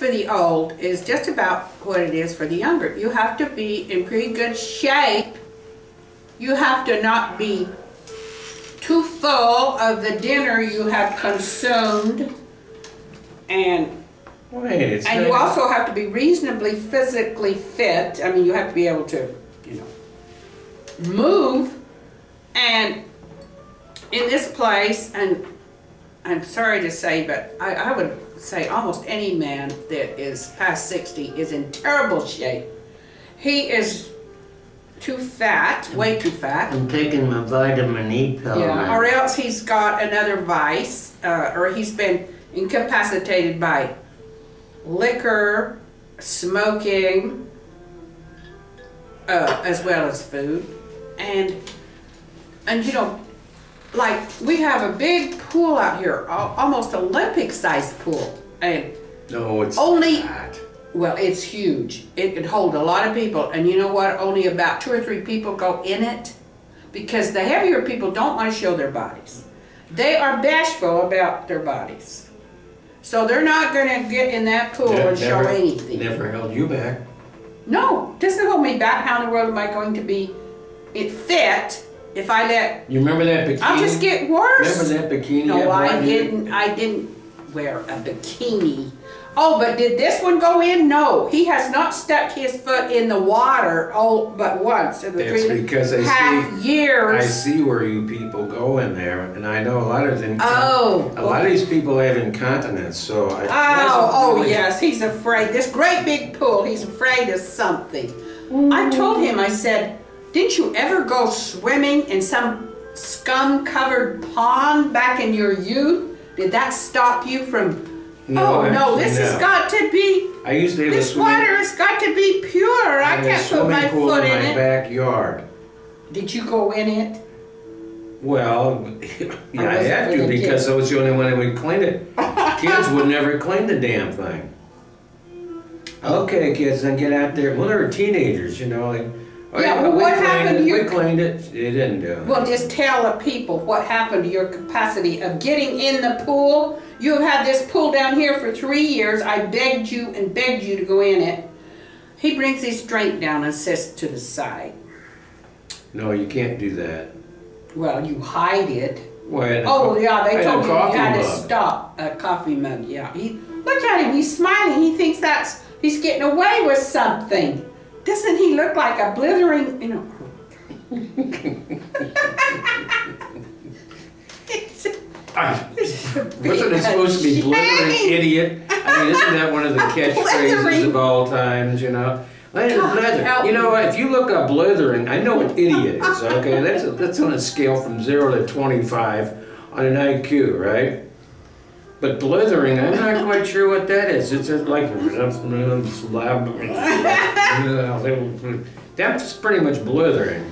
for the old is just about what it is for the younger. You have to be in pretty good shape. You have to not be too full of the dinner you have consumed, and you also have to be reasonably physically fit. I mean, you have to be able to, you know, move. And in this place, and I'm sorry to say, but I would say almost any man that is past 60 is in terrible shape. He is too fat, way too fat. I'm taking my vitamin E pill. Yeah, or else he's got another vice, or he's been incapacitated by liquor, smoking, as well as food. And you know, like, we have a big pool out here, almost Olympic-sized pool. And no, it's only not. Well, it's huge. It could hold a lot of people. And you know what? Only about 2 or 3 people go in it, because the heavier people don't want to show their bodies. They are bashful about their bodies. So they're not going to get in that pool and show anything. Never held you back. No, doesn't hold me back. How in the world am I going to be fit if I let... You remember that bikini? I'll just get worse. Remember that bikini? No, I didn't wear a bikini. Oh, but did this one go in? No, he has not stuck his foot in the water but once in the That's because I see where you people go in there, and I know a lot of them. A lot of these people have incontinence, so yes, he's afraid. This great big pool, he's afraid of something. I told him, I said, didn't you ever go swimming in some scum-covered pond back in your youth? Did that stop you from... No, this has got to be... I used to have this water has got to be pure. I can't put my foot in it. My backyard. Did you go in it? Well, yeah, I had to, because I was the only one that would clean it. Kids would never clean the damn thing. Okay, kids, then get out there. Well, they were teenagers, you know, like... Yeah, well, what happened to your... We cleaned it. It didn't do it. Well, just tell the people what happened to your capacity of getting in the pool. You have had this pool down here for 3 years. I begged you and begged you to go in it. He brings his drink down and sits to the side. No, you can't do that. Well, you hide it. Well, yeah, they told you you had to stop. A coffee mug, yeah. Look at him, he's smiling. He thinks he's getting away with something. Doesn't he look like a blithering, you know? Wasn't it supposed to be blithering idiot? I mean, isn't that one of the catchphrases of all times, you know? You know, if you look up blithering, I know what idiot is, okay? That's on a scale from 0 to 25 on an IQ, right? But blithering, I'm not quite sure what that is. It's like that's pretty much blithering.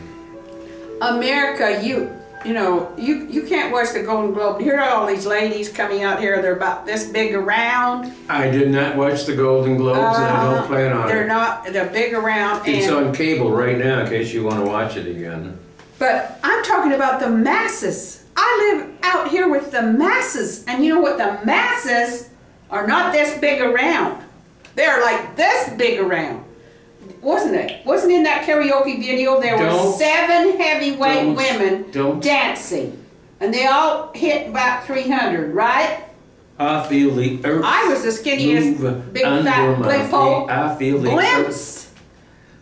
America, you know, you can't watch the Golden Globe. Here are all these ladies coming out here. They're about this big around. I did not watch the Golden Globes, and I don't plan on it. They're big around. It's on cable right now in case you want to watch it again. But I'm talking about the masses. I live out here with the masses, and you know what? The masses are not this big around. They're like this big around. Wasn't it? Wasn't in that karaoke video there were 7 heavyweight women dancing, and they all hit about 300, right? I feel the earth. I was the skinniest, big fat blimp. I feel the blimps.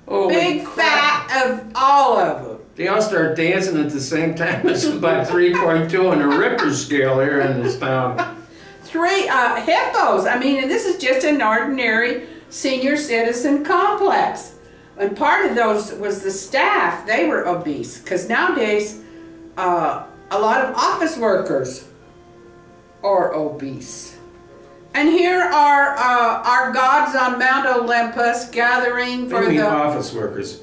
Big fat of all of them. They all start dancing at the same time. It's about 3.2 on the Richter scale here in this town. 3 hippos. I mean, and this is just an ordinary senior citizen complex. And part of those was the staff. They were obese. Because nowadays, a lot of office workers are obese. And here are our gods on Mount Olympus gathering for the... office workers?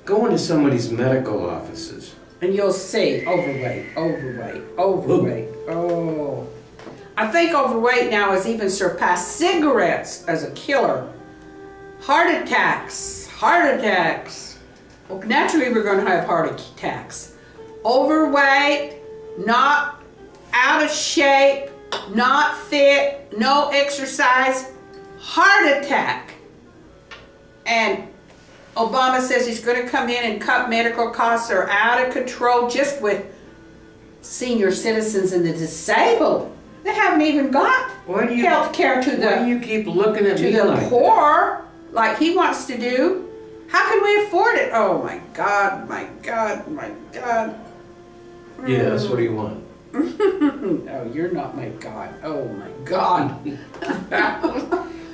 Go into somebody's medical offices. And you'll see overweight, overweight, overweight. Oh. I think overweight now has even surpassed cigarettes as a killer. Heart attacks, heart attacks. Well, naturally we're going to have heart attacks. Overweight, not out of shape, not fit, no exercise, heart attack. And Obama says he's going to come in and cut medical costs are out of control just with senior citizens and the disabled. They haven't even got health care to why do you keep looking at me the like poor, like he wants to do. How can we afford it? Oh my God, my God, my God. Yeah, that's what do you want? No, you're not my God. Oh my God.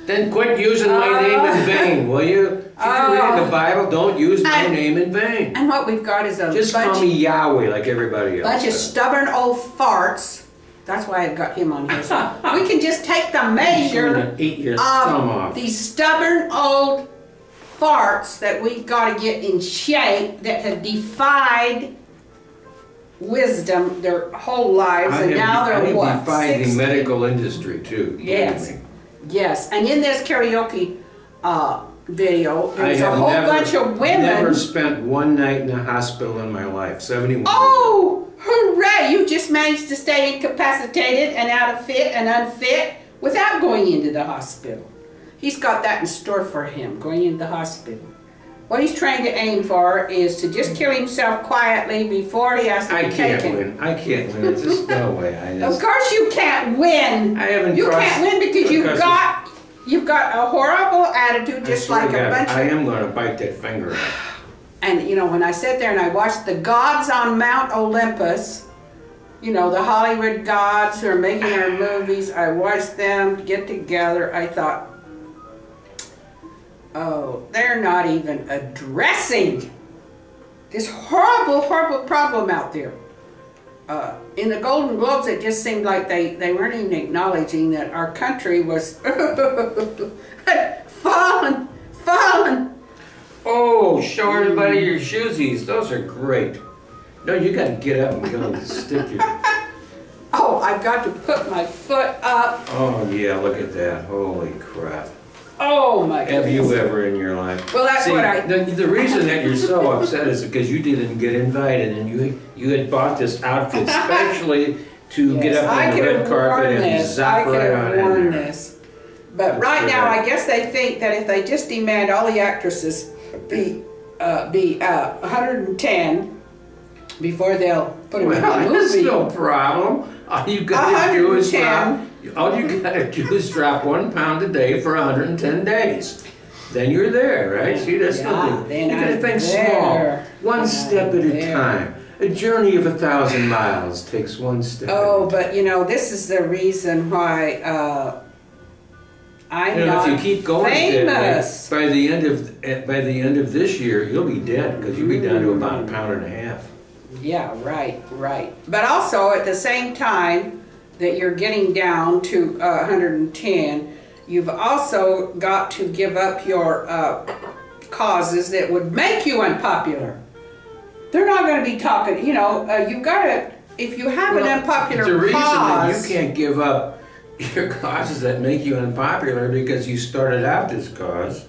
Then quit using my name in vain, will you? If you're reading the Bible, don't use my name in vain. And what we've got is a just call me Yahweh like everybody else. Bunch of stubborn old farts. That's why I've got him on here. So we can just take the measure of these stubborn old farts that we've got to get in shape that have defied wisdom their whole lives, and now they're what? Defied the medical industry too. Yes, yes. And in this karaoke video, there's a whole bunch of women. I've never spent one night in a hospital in my life. 71. Oh! Hooray! You just managed to stay incapacitated and out of fit and unfit without going into the hospital. He's got that in store for him, going into the hospital. What he's trying to aim for is to just kill himself quietly before he has to be taken. I can't win. It's just no way. Of course you can't win. I haven't. You can't win because you've got a horrible attitude, just like a bunch of. I am going to bite that finger off. And you know, when I sat there and I watched the gods on Mount Olympus, you know, the Hollywood gods who are making our movies, I watched them get together. I thought, oh, they're not even addressing this horrible, horrible problem out there. In the Golden Globes, it just seemed like they weren't even acknowledging that our country was fallen. Oh, show everybody your shoesies. Those are great. No, you got to get up and go and stick your... Oh, I've got to put my foot up. Oh, yeah, look at that. Holy crap. Oh, my goodness. Have you ever in your life? Well, that's what I... The reason that you're so upset is because you didn't get invited and you had bought this outfit especially to get up on the red carpet and zap right on in there. But right now, I guess they think that if they just demand all the actresses be 110 before they'll put them in the movie. That's no problem. All you gotta do is drop 1 pound a day for 110 days. Then you're there, right? See, that's nothing. You gotta think small, one step at a time. A journey of 1,000 miles takes one step. Oh, but you know, this is the reason why. I'm not if you keep going famous. By the end of this year, you'll be dead because you'll be down to about 1.5 pounds. Yeah, right. But also at the same time that you're getting down to 110, you've also got to give up your causes that would make you unpopular. They're not going to be talking. You know, you've got to. If you have an unpopular cause, the reason that you can't give up your causes that make you unpopular because you started out this cause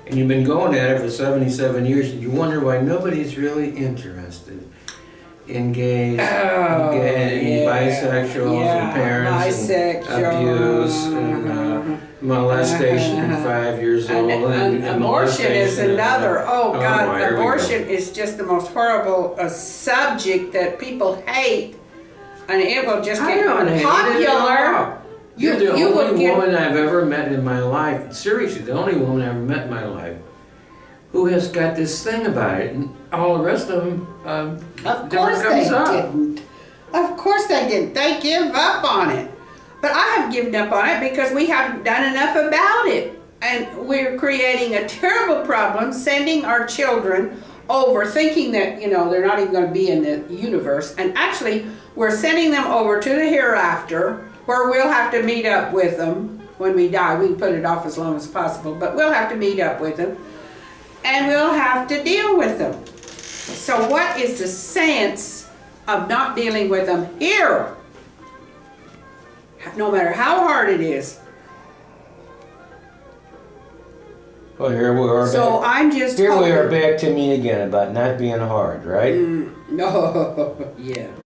and you've been going at it for 77 years and you wonder why nobody's really interested in gays, bisexuals and parents and abuse and molestation at 5 years old and abortion is another. Oh God, abortion is just the most horrible subject that people hate. And it will just get popular. You're the only woman I've ever met in my life. Seriously, the only woman I've ever met in my life who has got this thing about it, and all the rest of them never comes up. Of course they didn't. They give up on it. But I have given up on it because we haven't done enough about it, and we're creating a terrible problem, sending our children over, thinking that they're not even going to be in the universe, and actually. We're sending them over to the hereafter where we'll have to meet up with them when we die. We can put it off as long as possible, but we'll have to meet up with them and we'll have to deal with them. So what is the sense of not dealing with them here? No matter how hard it is. Well, here we are. So back. I'm just Here we are back to me again about not being hard, right? No, yeah.